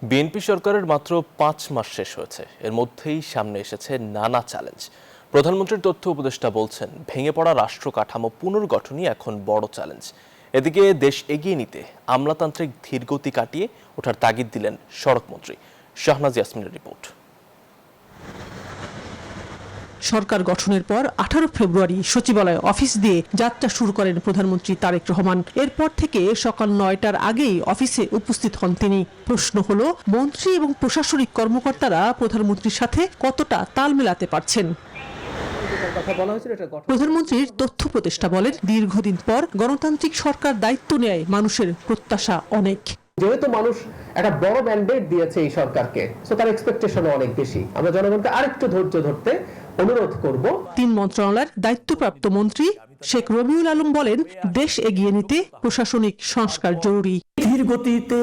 BNP সরকারের মাত্র 5 মাস শেষ হয়েছে, এর মধ্যেই সামনে এসেছে নানা চ্যালেঞ্জ। প্রধানমন্ত্রীর তথ্য উপদেষ্টা বলছেন, ভেঙে পড়া রাষ্ট্র কাঠামো পুনর্গঠনই এখন বড় চ্যালেঞ্জ। এদিকে দেশ এগিয়ে নিতে আমলাতান্ত্রিক ধীরগতি কাটিয়ে ওঠার তাগিদ দিলেন সড়কমন্ত্রী। শাহনাজ ইয়াসমিনের রিপোর্ট। সরকার গঠনের পর 18 ফেব্রুয়ারি সচিবালয় অফিস দিয়ে যাত্রা শুরু করেন প্রধানমন্ত্রী তারেক রহমান। এরপর থেকে সকাল 9টার আগেই অফিসে উপস্থিত হন তিনি। প্রশ্ন হলো, মন্ত্রী এবং প্রশাসনিক কর্মকর্তারা প্রধানমন্ত্রীর সাথে কতটা তাল মেলাতে পারছেন। প্রধানমন্ত্রীর তথ্য উপদেষ্টা বলেন, দীর্ঘদিন পর গণতান্ত্রিক সরকার দায়িত্ব নেয় মানুষের প্রত্যাশা অনেক। যেহেতু মানুষ একটা বড় ম্যান্ডেট দিয়েছে এই সরকারকে, সো তার এক্সপেকটেশন অনেক বেশি। আমরা জনগণকে আরেকটু ধৈর্য ধরতে অনুরোধ করব। 3 মন্ত্রণালয়ের দায়িত্বপ্রাপ্ত মন্ত্রী শেখ রবিউল আলম বলেন, দেশ এগিয়ে নিতে প্রশাসনিক সংস্কার জরুরি। ধীর গতিতে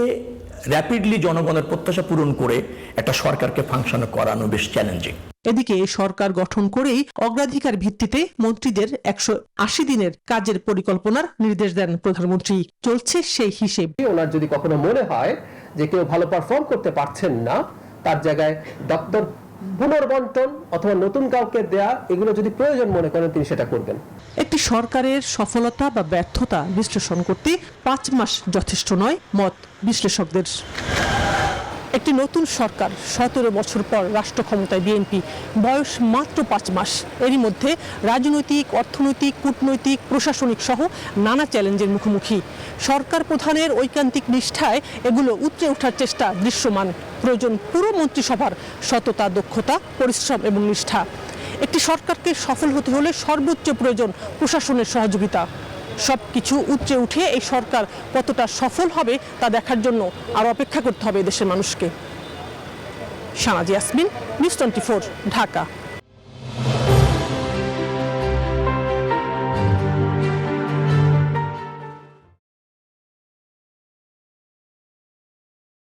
র্যাপিডলি জনগণের প্রত্যাশা পূরণ করে একটা সরকারকে ফাংশন করানো বেশ চ্যালেঞ্জিং। এদিকে সরকার গঠন করেই অগ্রাধিকার ভিত্তিতে মন্ত্রীদের 180 দিনের কাজের পরিকল্পনার নির্দেশ দেন প্রধানমন্ত্রী। চলছে সেই হিসেব। ওনার যদি কখনো মনে হয় যে কেউ ভালো পারফর্ম করতে পারছেন না, তার জায়গায় দপ্তর পুনর্বন্টন অথবা নতুন কাউকে দেয়া, এগুলো যদি প্রয়োজন মনে করেন তিনি সেটা করবেন। একটি সরকারের সফলতা বা ব্যর্থতা বিশ্লেষণ করতে 5 মাস যথেষ্ট নয়, মত বিশ্লেষকদের। একটি নতুন সরকার, 17 বছর পর রাষ্ট্র ক্ষমতায় বিএনপি, বয়স মাত্র 5 মাস। এরই মধ্যে রাজনৈতিক, অর্থনৈতিক, কূটনৈতিক, প্রশাসনিক সহ নানা চ্যালেঞ্জের মুখোমুখি। সরকার প্রধানের ঐকান্তিক নিষ্ঠায় এগুলো উতরে ওঠার চেষ্টা দৃশ্যমান। প্রয়োজন পুরো মন্ত্রিসভার সততা, দক্ষতা, পরিশ্রম এবং নিষ্ঠা। একটি সরকারকে সফল হতে হলে সর্বোচ্চ প্রয়োজন প্রশাসনের সহযোগিতা। সবকিছু উতরে উঠে এই সরকার কতটা সফল হবে তা দেখার জন্য আরো অপেক্ষা করতে হবে দেশের মানুষকে। শাহনাজ ইয়াসমিন, নিউজ 24, ঢাকা।